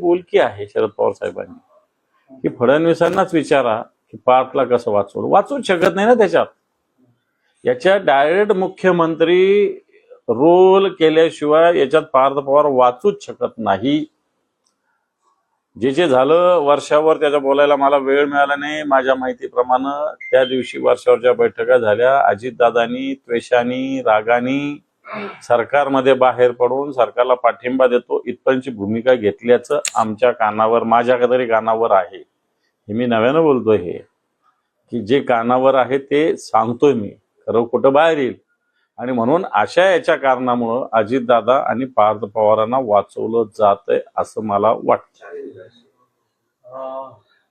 बोलकी आहे शरद पवार साहेबांनी की फडणवीसांनाच विचारा की पार्थला कसं वाचवलं. वाचूच शकत नाही ना त्याच्यात. याच्या डायरेक्ट मुख्यमंत्री रोल केल्याशिवाय याच्यात पार्थ पवार वाचूच शकत नाही. जे झालं वर्षावर त्याच्या बोलायला मला वेळ मिळाला नाही. माझ्या माहितीप्रमाणे त्या दिवशी वर्षावरच्या बैठका झाल्या. अजितदादांनी त्वेषानी रागानी सरकारमध्ये बाहेर पडून सरकारला पाठिंबा देतो इथपर्यंतची भूमिका घेतल्याचं आमच्या कानावर, माझ्या तरी कानावर आहे. हे मी नव्यानं बोलतोय हे की जे कानावर आहे ते सांगतोय मी, खरं कुठं बाहेर येईल. आणि म्हणून अशा याच्या कारणामुळं अजितदादा आणि पार्थ पवारांना वाचवलं जातंय असं मला वाटतं.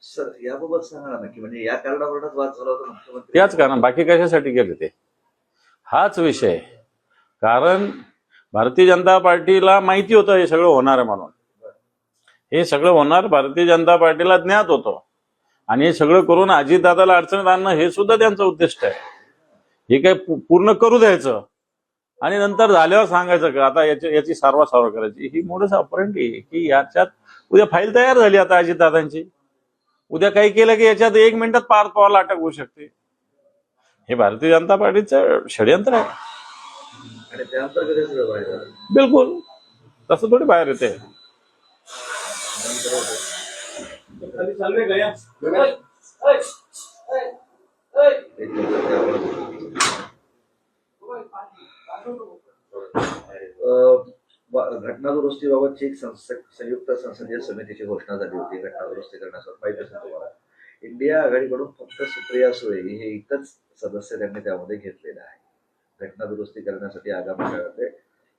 सर याबाबत सांगा ना की म्हणजे या कारणावरूनच वाद झाला होता मुख्यमंत्री, त्याच कारण बाकी कशासाठी गेले ते, हाच विषय. कारण भारतीय जनता पार्टीला माहिती होतं हे सगळं होणार आहे म्हणून. हे सगळं होणार भारतीय जनता पार्टीला ज्ञात होतं आणि हे सगळं करून अजितदादाला अडचणीत आणणं हे सुद्धा त्यांचं उद्दिष्ट आहे. हे काय पूर्ण करू द्यायचं आणि नंतर झाल्यावर सांगायचं का आता याची सारवासारव करायची. ही मोडस ऑपरेंडी आहे की याच्यात उद्या फाईल तयार झाली आता अजितदादांची, उद्या काही केलं की याच्यात 1 मिनिटात पार्थ पवारला अटक होऊ शकते. हे भारतीय जनता पार्टीचं षडयंत्र आहे. आणि त्यानंतर कधी सगळं बाहेर आलं. बिलकुल तसं थोडी बाहेर येते. घटना दुरुस्तीबाबतची एक संयुक्त संसदीय समितीची घोषणा झाली होती. घटना दुरुस्ती करण्यासाठी माहिती असेल तुम्हाला. इंडिया आघाडीकडून फक्त सुप्रिया सुळे हे एकच सदस्य त्यांनी त्यामध्ये घेतलेलं आहे. घटना दुरुस्ती करण्यासाठी आगामी काळात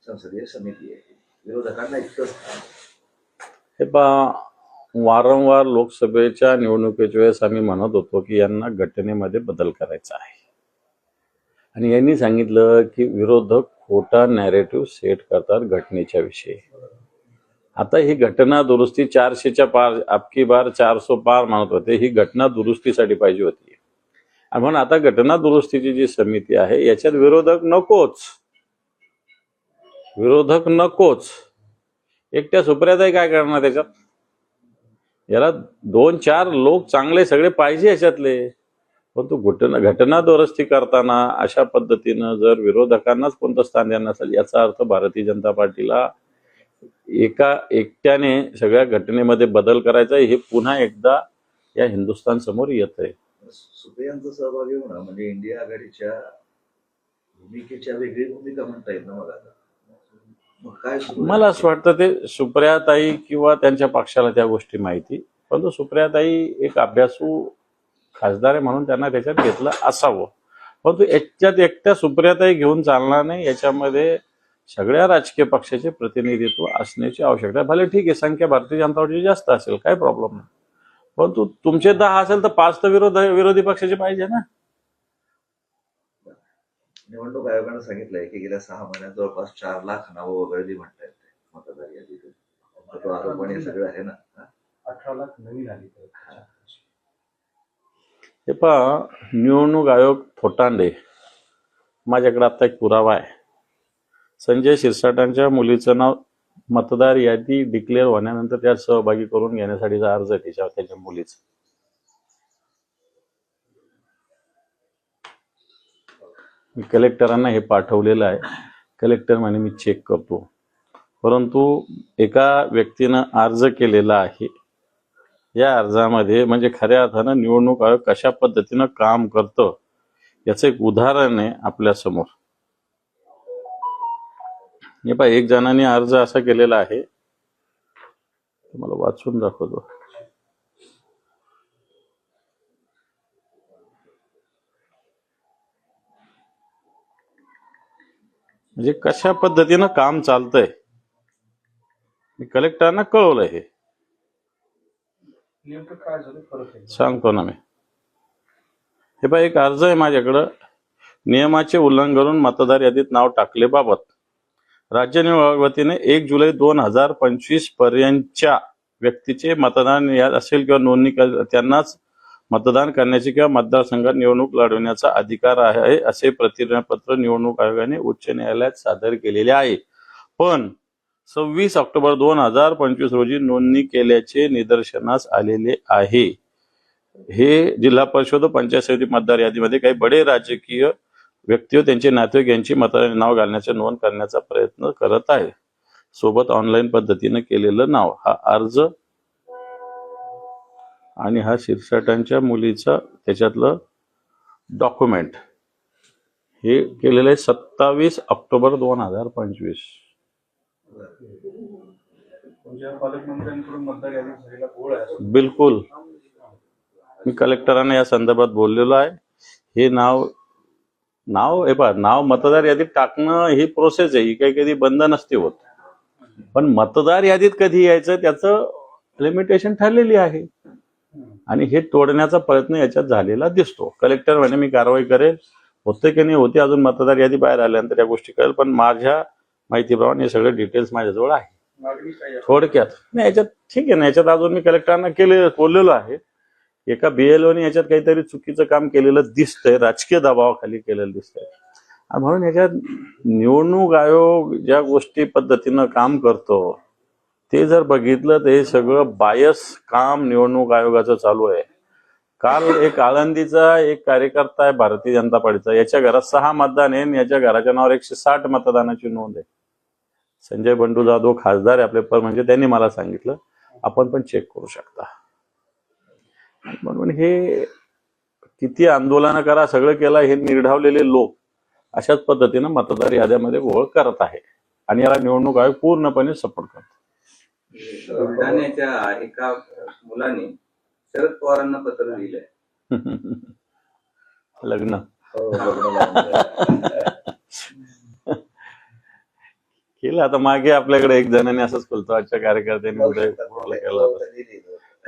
संसदीय समिती आहे. विरोधकांना इतकंच हे वारंवार लोकसभेच्या निवडणुकीच्या वेळेस आम्ही म्हणत होतो की यांना घटनेमध्ये बदल करायचा आहे आणि यांनी सांगितलं की विरोधक खोटा नॅरेटिव्ह सेट करतात घटनेच्या विषयी. आता ही घटना दुरुस्ती 400च्या पार, अबकी बार 400 पार म्हणत होते. ही घटना दुरुस्तीसाठी पाहिजे होती. म्हणून आता घटना दुरुस्तीची जी समिती आहे याच्यात विरोधक नकोच. एकट्या सुप्रियाताई काय करणार त्याच्यात. याला 2-4 लोक चांगले सगळे पाहिजे याच्यातले. पण तो घटना दुरुस्ती करताना अशा पद्धतीनं जर विरोधकांनाच कोणतं स्थान देणार असेल याचा अर्थ भारतीय जनता पार्टीला एकट्याने सगळ्या घटनेमध्ये बदल करायचा हे पुन्हा एकदा या हिंदुस्थान समोर येत आहे. सुप्रियांचा सहभागी होणं म्हणजे इंडिया आघाडीच्या भूमिकेच्या वेगळी भूमिका म्हणता येईल ना मला. मग काय मला असं वाटतं ते सुप्रियाताई किंवा त्यांच्या पक्षाला त्या गोष्टी माहिती, परंतु सुप्रियाताई एक अभ्यासू खासदार आहे म्हणून त्यांना त्याच्यात घेतलं असावं. परंतु याच्यात एकट्या सुप्रियाताई घेऊन चालणार नाही. याच्यामध्ये सगळ्या राजकीय पक्षाचे प्रतिनिधित्व असण्याची आवश्यकता आहे. भले ठीक आहे संख्या भारतीय जनता पार्टीची जास्त असेल काही प्रॉब्लेम नाही, परंतु तुमचे 10 असेल तर 5 तर विरोधी पक्षाचे पाहिजे ना. निवडणूक आयोगानं सांगितलंय की गेल्या 6 महिन्यात जवळपास 4 लाख नावं वगळली म्हणतायत मतदार यादीतून. तो आरोप आणि सगळं आहे ना. 18 लाख नवीन आली. हे पहा निवडणूक आयोग थोटांडे. माझ्याकडे आता एक पुरावा आहे. संजय शिरसाटांच्या मुलीचं नाव मतदार यादी डिक्लेअर होण्यानंतर त्यात सहभागी करून घेण्यासाठीचा अर्ज आहे त्याच्या मुलीचा. मी कलेक्टरांना हे पाठवलेलं आहे. कलेक्टर म्हणे मी चेक करतो. परंतु एका व्यक्तीनं अर्ज केलेला आहे. या अर्जामध्ये म्हणजे खऱ्या अर्थानं निवडणूक आयोग कशा पद्धतीनं काम करतं याचं एक उदाहरण आहे आपल्या समोर. हे पहा एक जणांनी अर्ज असा केलेला आहे, मला वाचून दाखवतो. म्हणजे कशा पद्धतीनं काम चालतंय मी कलेक्टरांना कळवलंय. हे नेमकं काय झालं फरक आहे सांगतो ना मी. हे पहा एक अर्ज आहे माझ्याकडं. नियमाचे उल्लंघन करून मतदार यादीत नाव टाकलेबाबत राज्य निवडणूक आयोग वतीने 1 जुलै 2025 पर्यंतच्या व्यक्तीचे मतदान याद असेल किंवा नोंदणी त्यांनाच मतदान करण्याची किंवा मतदारसंघात निवडणूक लढवण्याचा अधिकार आहे असे प्रतिज्ञापत्र निवडणूक आयोगाने उच्च न्यायालयात सादर केलेले आहे. पण 26 ऑक्टोबर 2025 रोजी नोंदणी केल्याचे निदर्शनास आलेले आहे. हे जिल्हा परिषद व पंचायत समिती मतदार यादीमध्ये काही बडे राजकीय व्यक्ती व त्यांचे नातेवाईक यांची मतदार नाव घालण्याचे नोंद करण्याचा प्रयत्न करत आहे. सोबत ऑनलाईन पद्धतीने केलेलं नाव, हा अर्ज आणि हा शिरसाटांच्या मुलीचा त्याच्यातलं डॉक्युमेंट हे केलेलं आहे 27 ऑक्टोबर 2025. तुमच्या पालकमंत्र्यांकडून मतदार यादीत झालेला घोळ आहे असं. बिलकुल, मी कलेक्टरांना या संदर्भात बोललेलो आहे. हे नाव हे पहा, नाव मतदार यादीत टाकणं ही प्रोसेस आहे, ही काही कधी बंद नसते होत. पण मतदार यादीत कधी यायचं त्याचं लिमिटेशन ठरलेली आहे आणि हे तोडण्याचा प्रयत्न याच्यात झालेला दिसतो. कलेक्टर म्हणे मी कारवाई करेल, होते की नाही होते अजून मतदार यादी बाहेर आल्यानंतर या गोष्टी कळेल, पण माझ्या माहितीप्रमाणे हे सगळे डिटेल्स माझ्याजवळ आहे. मागणी काय आहे? थोडक्यात नाही, याच्यात ठीक आहे ना, याच्यात अजून मी कलेक्टरांना बोललेलो आहे. एका BLOने याच्यात काहीतरी चुकीचं काम केलेलं दिसतंय, राजकीय दबावाखाली केलेलं दिसतंय. आणि म्हणून याच्यात निवडणूक आयोग ज्या गोष्टी पद्धतीनं काम करतो ते जर बघितलं तर हे सगळं बायस काम निवडणूक आयोगाचं चालू आहे. काल एक आळंदीचा एक कार्यकर्ता आहे भारतीय जनता पार्टीचा, याच्या घरात 6 मतदान आहे आणि याच्या घराच्या नावावर 160 मतदानाची नोंद आहे. संजय बंडू जाधव खासदार आहे आपले, म्हणजे त्यांनी मला सांगितलं आपण पण चेक करू शकता. म्हणून हे किती आंदोलन करा सगळं केलं, हे निर्ढावलेले लोक अशाच पद्धतीनं मतदार याद्यामध्ये घोळ करत आहे आणि याला निवडणूक आयोग पूर्णपणे सपोर्ट करतो. बुलढाण्याच्या एका मुलाने शरद पवारांना पत्र लिहिलंय. लग्न हो, लग्न लावून केलं. आता मागे आपल्याकडे एक जणांनी असंच कुलताबादच्या कार्यकर्त्यांनी उदय केलं होतं.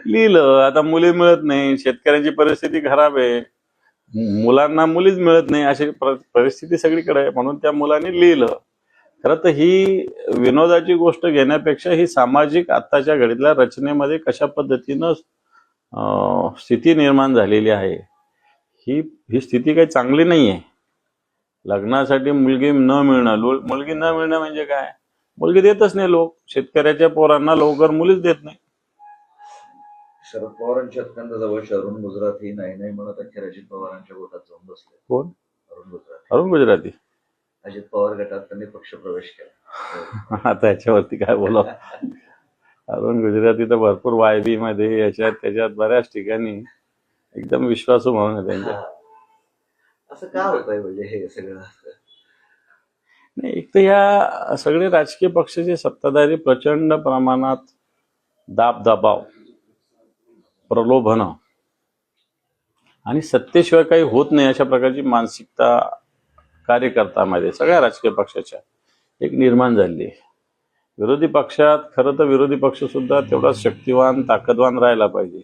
लिहिलं. आता मुली मिळत नाही, शेतकऱ्यांची परिस्थिती खराब आहे, मुलांना मुलीच मिळत नाही, अशी परिस्थिती सगळीकडे आहे. म्हणून त्या मुलांनी लिहिलं. खरं तर ही विनोदाची गोष्ट घेण्यापेक्षा ही सामाजिक आत्ताच्या घडीतल्या रचनेमध्ये कशा पद्धतीनं स्थिती निर्माण झालेली आहे, ही स्थिती काही चांगली नाही आहे. लग्नासाठी मुलगी न मिळणं, मुलगी न मिळणं म्हणजे काय, मुलगी देतच नाही लोक. शेतकऱ्याच्या पोरांना लवकर मुलीच देत नाही. शरद पवारांच्या अत्यंत जवळचे अरुण गुजराती नाही म्हणत अखेर अजित पवारांच्या गोटात जाऊन बसले. कोण? अरुण गुजराती. अरुण गुजराती. अजित पवार गटात त्यांनी पक्षप्रवेश केला. आता याच्यावरती काय बोला. अरुण गुजराती तर भरपूर YB मध्ये याच्यात त्याच्यात बऱ्याच ठिकाणी एकदम विश्वासू म्हणून आहे त्यांच्या. असं का होत आहे म्हणजे हे सगळं? नाही, एक तर ह्या सगळे राजकीय पक्षाचे सत्ताधारी प्रचंड प्रमाणात दबाव, प्रलोभन आणि सत्तेशिवाय काही होत नाही अशा प्रकारची मानसिकता कार्यकर्त्यामध्ये सगळ्या राजकीय पक्षाच्या एक निर्माण झाली आहे. विरोधी पक्षात खरं तर विरोधी पक्ष सुद्धा तेवढा शक्तिवान ताकदवान राहायला पाहिजे,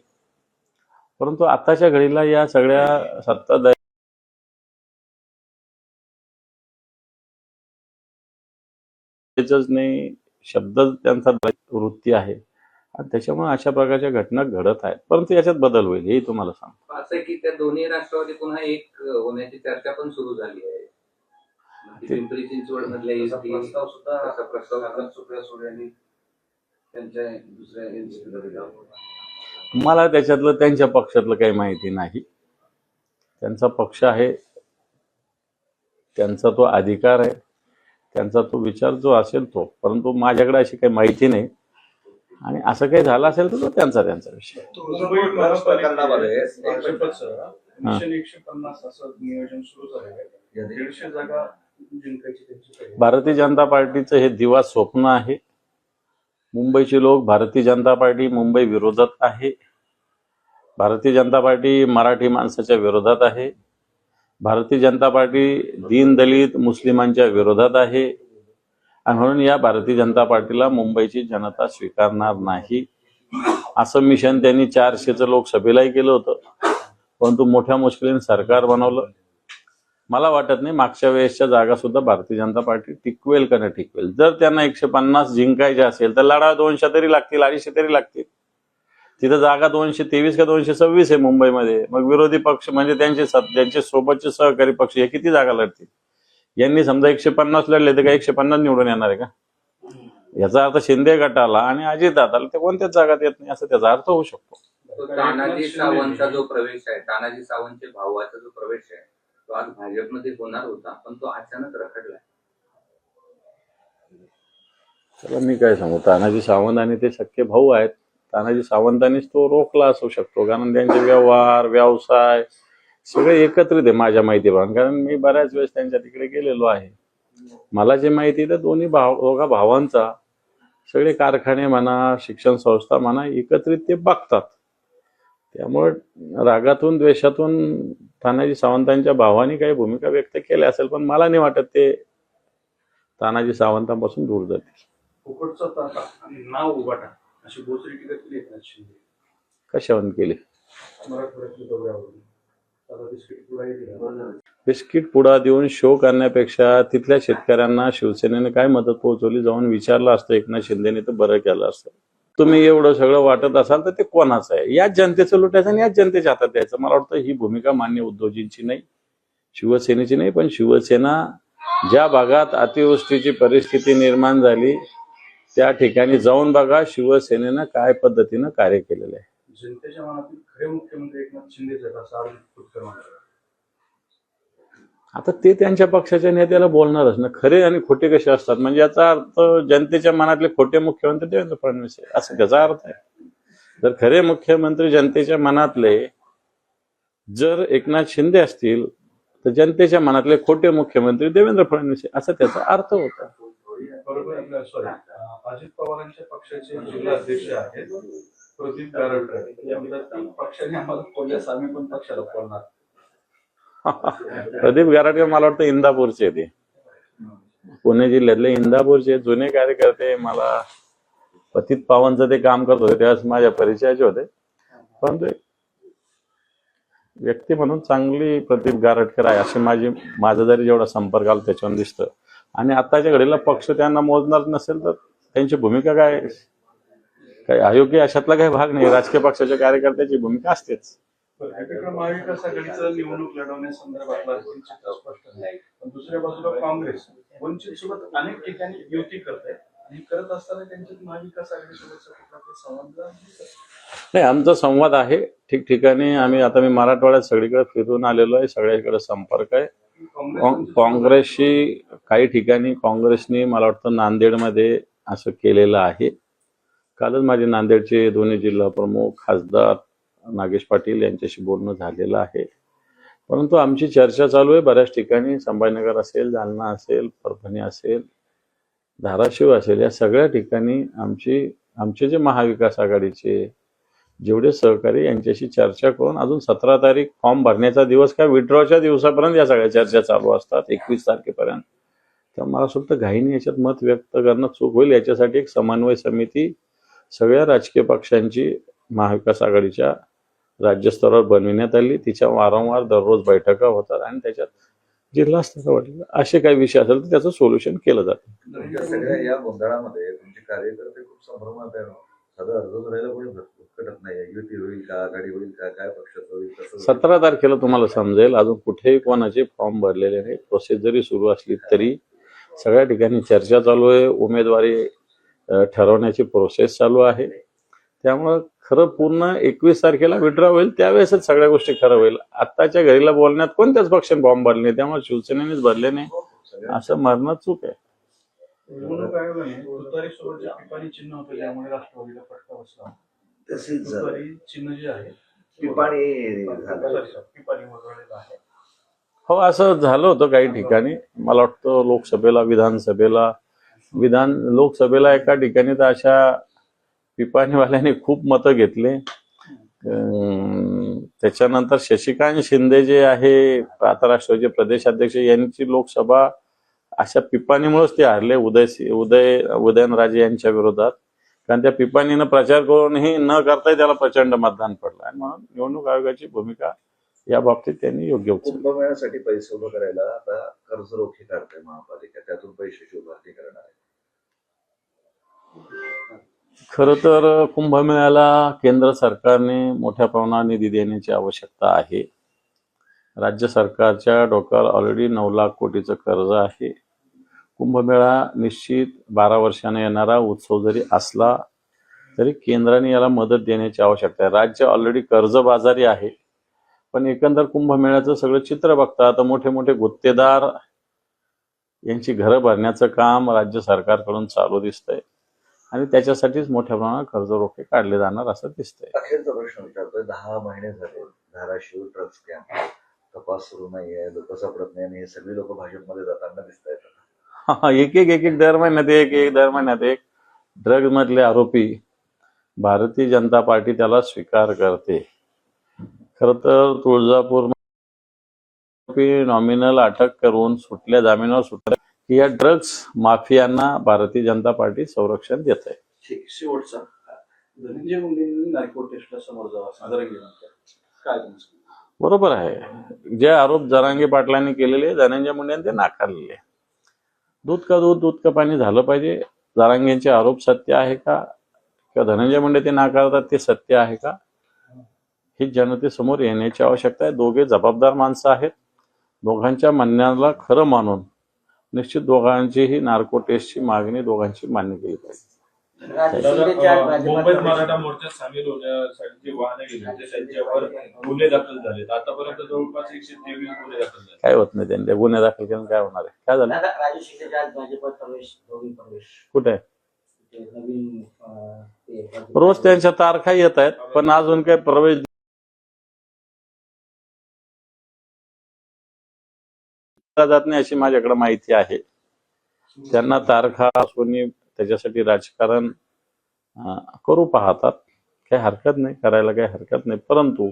परंतु आताच्या घडीला या सगळ्या सत्ताधारी नाही, शब्द त्यांचा वृत्ती आहे आणि त्याच्यामुळे अशा प्रकारच्या घटना घडत आहेत. परंतु याच्यात बदल होईल हे तुम्हाला सांगतो. असं की त्या दोन्ही राष्ट्रवादी पुन्हा एक होण्याची चर्चा पण सुरू झाली आहे. पिंपरी चिंचवड मधल्या प्रस्ताव सुद्धा असा प्रस्ताव सुप्रिया सुळे यांनी त्यांच्या दुसऱ्या एनसीपीला दिला. मला त्याच्यातलं त्यांच्या पक्षातलं काही माहिती नाही. त्यांचा पक्ष आहे, त्यांचा तो अधिकार आहे, त्यांचा तो विचार जो असेल तो, परंतु माझ्याकडे अशी काही माहिती नाही आणि असं काही झालं असेल तर तो त्यांचा विषय. प्रकरणामध्ये मिशन 150 असं नियोजन सुरू झालेलं आहे. 150 जागा जिंकायची त्यांची. भारतीय जनता पार्टीचं हे दिवा स्वप्न आहे. मुंबईचे लोक भारतीय जनता पार्टी मुंबई विरोधात आहे. भारतीय जनता पार्टी मराठी माणसाच्या विरोधात आहे. भारतीय जनता पार्टी दीन दलित मुस्लिमांच्या विरोधात आहे आणि म्हणून या भारतीय जनता पार्टीला मुंबईची जनता स्वीकारणार नाही असं मिशन त्यांनी 400चं लोकसभेलाही केलं होतं, परंतु मोठ्या मुश्किलीने सरकार बनवलं. मला वाटत नाही मागच्या वेळेसच्या जागा सुद्धा भारतीय जनता पार्टी टिकवेल का नाही टिकवेल. जर त्यांना 150 जिंकायचे असेल तर लढा 200 तरी लागतील, 250 तरी लागतील. तिथं जागा 223 का 226 आहे मुंबईमध्ये. मग विरोधी पक्ष म्हणजे त्यांचे सोबतचे सहकारी पक्ष हे किती जागा लढतील? यांनी समजा 150 लढले तर का 150 निवडून येणार आहे का? याचा अर्थ शिंदे गटाला आणि अजितदादाला ते कोणत्याच जागात येत नाही असं त्याचा अर्थ होऊ शकतो. तो तानाजी सावंतचा जो प्रवेश आहे, तानाजी सावंतच्या भावाचा जो प्रवेश आहे, तो आज भाजपमध्ये होणार होता, पण तो अचानक रखडला. त्याला मी काय सांगू, तानाजी सावंत आणि ते सख्खे भाऊ आहेत. तानाजी सावंतांनीच तो रोखला असू शकतो, कारण त्यांचे व्यवहार व्यवसाय सगळे एकत्रित आहे माझ्या माहितीप्रमाणे, कारण मी बऱ्याच वेळेस त्यांच्या तिकडे गेलेलो आहे. मला जे माहिती तर दोघा भावांचा सगळे कारखाने म्हणा, शिक्षण संस्था म्हणा, एकत्रित ते बघतात. त्यामुळे रागातून द्वेषातून तानाजी सावंतांच्या भावानी काही भूमिका व्यक्त केल्या असेल, पण मला नाही वाटत ते तानाजी सावंतांपासून दूर जातील. फुकटचा ताटा आणि नाव उभाटा अशी बोचरी टीका केली एकनाथ शिंदे. कशावरून केली? मराठवाड्यातल्या दौऱ्यावरून आता बिस्किट पुढाही दिला. बिस्किट पुडा देऊन शो करण्यापेक्षा तिथल्या शेतकऱ्यांना शिवसेनेने काय मदत पोहोचवली जाऊन विचारलं असतं एकनाथ शिंदेने तर बरं केलं असतं. तुम्ही एवढं सगळं वाटत असाल तर ते कोणाचं आहे? याच जनतेचं लुटायचं आणि याच जनतेच्या हातात द्यायचं. मला वाटतं ही भूमिका मान्य उद्धवजींची नाही, शिवसेनेची नाही. पण शिवसेना ज्या भागात अतिवृष्टीची परिस्थिती निर्माण झाली त्या ठिकाणी जाऊन बघा शिवसेनेनं काय पद्धतीनं कार्य केलेलं आहे. जनतेच्या मनातील खरे मुख्यमंत्री एकनाथ शिंदेच आहेत असं अर्जुन खोतकर म्हणतात. आता ते त्यांच्या पक्षाच्या नेत्याला बोलणारच ना. खरे आणि खोटे कसे असतात, म्हणजे याचा अर्थ जनतेच्या मनातले खोटे मुख्यमंत्री देवेंद्र फडणवीस आहे असं त्याचा अर्थ आहे. जर खरे मुख्यमंत्री जनतेच्या मनातले जर एकनाथ शिंदे असतील तर जनतेच्या मनातले खोटे मुख्यमंत्री देवेंद्र फडणवीस आहे असं त्याचा अर्थ होता. बरोबर. सॉरी, अजित पवारांच्या पक्षाचे जिल्हा अध्यक्ष आहेत प्रदीप गारटकर. याबद्दल पक्षाने आम्हाला कोल्यास आम्ही पण पक्षाला बोलणार. प्रदीप गारटकर मला वाटतं इंदापूरचे ते पुणे जिल्ह्यातले इंदापूरचे जुने कार्यकर्ते. मला पतित पावनचं ते काम करत होते त्यावेळेस माझ्या परिचयाचे होते. परंतु व्यक्ती म्हणून चांगली प्रदीप गारटकर आहे असे माझा जरी जेवढा संपर्क आला त्याच्यावर दिसतं. आणि आताच्या घडीला पक्ष त्यांना मोजणार नसेल तर त्यांची भूमिका काय काही अयोग्य अशातला काही भाग नाही. राजकीय पक्षाच्या कार्यकर्त्याची भूमिका असतेच. एकीकडे महाविकास आघाडीचं निवडणूक लढवण्यासंदर्भातला चित्र स्पष्ट नाही, पण दुसऱ्या बाजूला काँग्रेस वंचित सोबत अनेक ठिकाणी युती करत आहे आणि करत असताना त्यांच्यात महाविकास आघाडीसोबतचा कुठला संवाद नाही. आमचा संवाद आहे ठिकठिकाणी. मी मराठवाड्यात सगळीकडे फिरून आलेलो आहे, सगळ्याकडे संपर्क आहे. काँग्रेसशी काही ठिकाणी काँग्रेसने मला वाटतं नांदेडमध्ये असं केलेलं आहे. कालच माझे नांदेडचे दोन्ही जिल्हा प्रमुख खासदार नागेश पाटील यांच्याशी बोलणं झालेलं आहे. परंतु आमची चर्चा चालू आहे बऱ्याच ठिकाणी. संभाजीनगर असेल, जालना असेल, परभणी असेल, धाराशिव असेल, या सगळ्या ठिकाणी आमचे जे महाविकास आघाडीचे जेवढे सहकारी यांच्याशी चर्चा करून अजून 17 तारीख फॉर्म भरण्याचा दिवस काय विड्रॉच्या दिवसापर्यंत या सगळ्या चर्चा चालू असतात 21 तारखेपर्यंत. तर मला असं वाटतं घाईने याच्यात मत व्यक्त करणं चूक होईल. याच्यासाठी एक समन्वय समिती सगळ्या राजकीय पक्षांची महाविकास आघाडीच्या राज्यस्तरावर बनविण्यात आली. तिच्या वारंवार दररोज बैठका होतात आणि त्याच्यात जिल्हा स्तरावर असे काही विषय असेल तर त्याचं सोल्युशन केलं जातं. सगळ्या या गोंधळामध्ये तुमचे कार्यकर्ते खूप संभ्रमात आहे. साधा अर्ज करायला कोणी भटकत नाही. युती होईल का, आघाडी होईल का, काय पक्षाचं होईल, कसं 17 तारखेला तुम्हाला समजेल. अजून कुठेही कोणाचे फॉर्म भरलेले नाही. प्रोसेस जरी सुरू असली तरी सगळ्या ठिकाणी चर्चा चालू आहे. उमेदवारी ठरवण्याची प्रोसेस चालू आहे. त्यामुळं खरं पूर्ण 21 तारखेला विड्रॉ होईल त्यावेळेसच सगळ्या गोष्टी खरं होईल. आत्ताच्या घडीला बोलण्यात कोणत्याच पक्षाने फॉर्म भरले नाही, त्यामुळे शिवसेनेनेच भरले नाही असं म्हणणं चूक आहे. निवडणूक आयोगाने तुतारी सोबत जे पिपाणी चिन्ह होतं त्यामुळे राष्ट्रवादीला फटका बसला. तसेच तुतारी चिन्ह जे आहे पिपाणी पिपाणी वगळलेलं आहे. हो, असं झालं होतं काही ठिकाणी. मला वाटतं लोकसभेला एका ठिकाणी तर अशा पिपाणीवाल्याने खूप मतं घेतले. त्याच्यानंतर शशिकांत शिंदे जे आहे आता राष्ट्रवादीचे प्रदेशाध्यक्ष, यांची लोकसभा अशा पिपाणीमुळेच ते हारले उदयनराजे यांच्या विरोधात. कारण त्या पिपाणीनं प्रचार करूनही न करताही त्याला प्रचंड मतदान पडलं. आणि म्हणून निवडणूक आयोगाची भूमिका या बाबतीत त्यांनी योग्य उचलली. कुंभमेळ्यासाठी पैसे उभं करायला आता कर्जरोखे काढते महापालिका, त्यातून पैशाची उभारणी करणार आहे. खरं तर कुंभमेळ्याला केंद्र सरकारने मोठ्या प्रमाणात निधी देण्याची आवश्यकता आहे. राज्य सरकारच्या डोक्यावर ऑलरेडी 9 लाख कोटीचं कर्ज आहे. कुंभमेळा निश्चित 12 वर्षाने येणारा उत्सव जरी असला तरी केंद्राने याला मदत देण्याची आवश्यकता आहे. राज्य ऑलरेडी कर्जबाजारी आहे, पण एकंदर कुंभमेळ्याचं सगळं चित्र बघता आता मोठे मोठे गुत्तेदार यांची घरं भरण्याचं काम राज्य सरकारकडून चालू दिसतंय आणि त्याच्यासाठीच मोठ्या प्रमाणात कर्ज रोखे काढले जाणार असं दिसतंय. अखेरचा प्रश्न विचारतोय. 10 महिने झाले धाराशिव ड्रग्ज कॅम्प तपास सुरू नाहीये, लोक सापडत नाही आणि हे सगळी लोक भाजपमध्ये जाताना दिसत आहेत. एक दर महिन्यात एक ड्रग्ज मधले आरोपी भारतीय जनता पार्टी त्याला स्वीकार करते. खरं तर तुळजापूर नॉमिनल अटक करून सुटल्या जामिनावर सुटल्या की या ड्रग्ज माफियांना भारतीय जनता पार्टी संरक्षण देत आहे. शेवटचा धनंजय मुंडेंनी नार्को टेस्टला समोर जावं सादर केल्यानंतर काय तुमचं? बरोबर आहे. जे आरोप जरांगे पाटलांनी केलेले धनंजय मुंडेंनी ते नाकारलेले. दूध का पाणी झालं पाहिजे. जरांगेंचे आरोप सत्य आहे का किंवा धनंजय मुंडे ते नाकारतात ते सत्य आहे का ही जनतेसमोर येण्याची आवश्यकता आहे. दोघे जबाबदार माणसं आहेत. दोघांच्या म्हणण्याला खरं मानून निश्चित दोघांचीही नार्को टेस्टची मागणी दोघांची मान्य केली पाहिजे. मुंबईत मराठा मोर्चात सामील होण्यासाठी जे वाहनं गेले होते त्यांच्यावर गुन्हे दाखल झालेत. आतापर्यंत जवळपास 123 गुन्हे दाखल झाले. काय होत नाही त्यांनी गुन्हे दाखल केले काय होणार आहे? काय झालं? राजू शिंदेच्या आज भाजपात प्रवेश कुठे नवीन रोज त्यांच्या तारखा येत आहेत पण अजून काही प्रवेश जात नाही अशी माझ्याकडे माहिती आहे. त्यांना तारखा असून त्याच्यासाठी राजकारण करू पाहतात. काही हरकत नाही, करायला काही हरकत नाही. परंतु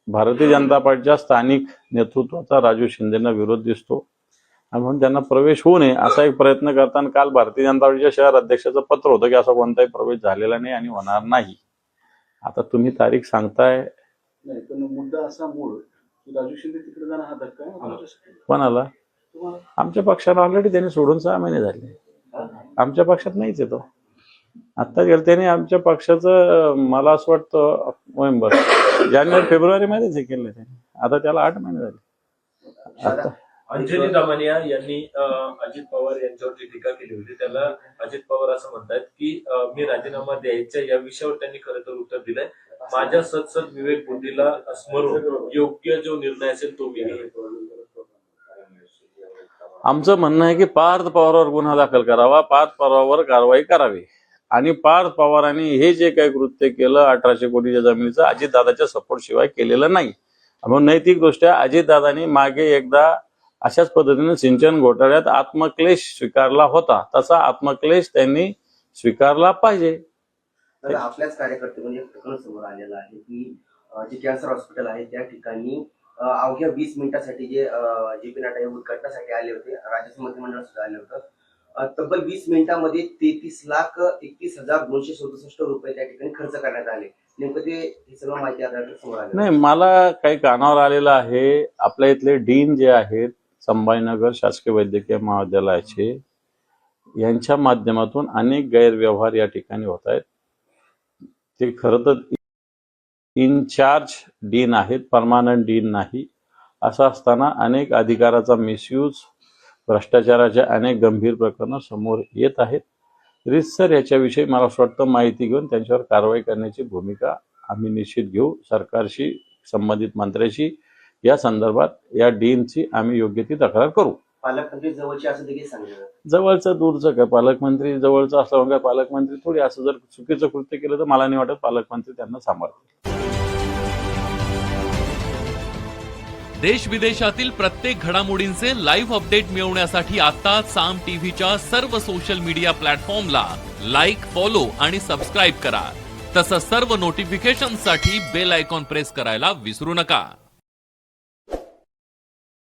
भारतीय जनता पार्टीच्या स्थानिक नेतृत्वाचा राजू शिंदेना विरोध दिसतो आणि म्हणून त्यांना प्रवेश होऊ नये असा एक प्रयत्न करताना काल भारतीय जनता पार्टीच्या शहर अध्यक्षाचं पत्र होतं की असा कोणताही प्रवेश झालेला नाही आणि होणार नाही. आता तुम्ही तारीख सांगताय. नाही पण मुद्दा असा मूळ की राजू शिंदे तिकडे जाणं हा धक्का आहे आमच्यासाठी. कोणाला? आमच्या पक्षाला ऑलरेडी त्यांनी सोडून 6 महिने झाले. आमच्या पक्षात नाहीच येतो. आता गेलं त्याने आमच्या पक्षाचं मला असं वाटतं नोव्हेंबर जानेवारी फेब्रुवारी मध्येच हे केलं त्याने. आता त्याला 8 महिने झाले. आता अंजली दमानिया यांनी अजित पवार यांच्यावरती टीका केली होती. त्याला अजित पवार असं म्हणतात की मी राजीनामा द्यायचा या विषयावर त्यांनी खरं तर उत्तर दिलंय. माझ्या सदसद विवेक बुद्धीला स्मरून योग्य जो निर्णय असेल तो मी घेईन. आमचं म्हणणं आहे की पार्थ पवारावर गुन्हा दाखल करावा, पार्थ पवारावर कारवाई करावी आणि पार्थ पवारांनी हे जे काही कृत्य केलं 1800 कोटीच्या जमिनीचं अजितदादाच्या सपोर्ट शिवाय केलेलं नाही. म्हणून नैतिकदृष्ट्या अजितदादांनी मागे एकदा अशाच पद्धतीने सिंचन घोटाळ्यात आत्मक्लेश स्वीकारला होता. तसा आत्मक्लेश त्यांनी स्वीकारला पाहिजे. आपल्याच कार्यकर्ते म्हणजे प्रकरण समोर आलेलं आहे की जे कॅन्सर हॉस्पिटल आहे त्या ठिकाणी अवघ्या 20 मिनिटासाठी जे जे.पी. नड्डा उद्घाटनासाठी आले होते, राज्याचं मंत्रिमंडळ सुद्धा आले होतं, तब्बल 20 मिनिटांमध्ये 33,31,267 रुपये त्या ठिकाणी खर्च करण्यात आले. नेमकं ते सगळं माहिती आता समोर आली नाही. मला काही कानावर आलेलं आहे. आपल्या इथले डीन जे आहेत संभाजीनगर शासकीय वैद्यकीय महाविद्यालयाचे यांच्या माध्यमातून अनेक गैरव्यवहार या ठिकाणी होत आहेत. ते खरं तर इनचार्ज डीन आहेत, परमानंट डीन नाही. असं असताना अनेक अधिकाराचा मिसयूज, भ्रष्टाचाराच्या अनेक गंभीर प्रकरणं समोर येत आहेत. रितसर याच्याविषयी मला असं वाटतं माहिती घेऊन त्यांच्यावर कारवाई करण्याची भूमिका आम्ही निश्चित घेऊ. सरकारशी, संबंधित मंत्र्याशी या संदर्भात या डीनची आम्ही योग्य ती तक्रार करू. पालकमंत्री जवळचे असं देखील सांगितलं. जवळचं दूरचं काय, पालकमंत्री जवळचं असलं काय पालकमंत्री थोडी. असं जर चुकीचं कृत्य केलं तर मला नाही वाटत पालकमंत्री त्यांना सांभाळतील. देश विदेशातील प्रत्येक घडामोडींचे लाईव्ह अपडेट मिळवण्यासाठी आता साम टीव्हीच्या सर्व सोशल मीडिया प्लॅटफॉर्मला लाईक, फॉलो आणि सबस्क्राईब करा. तसंच सर्व नोटिफिकेशनसाठी बेल आयकॉन प्रेस करायला विसरू नका.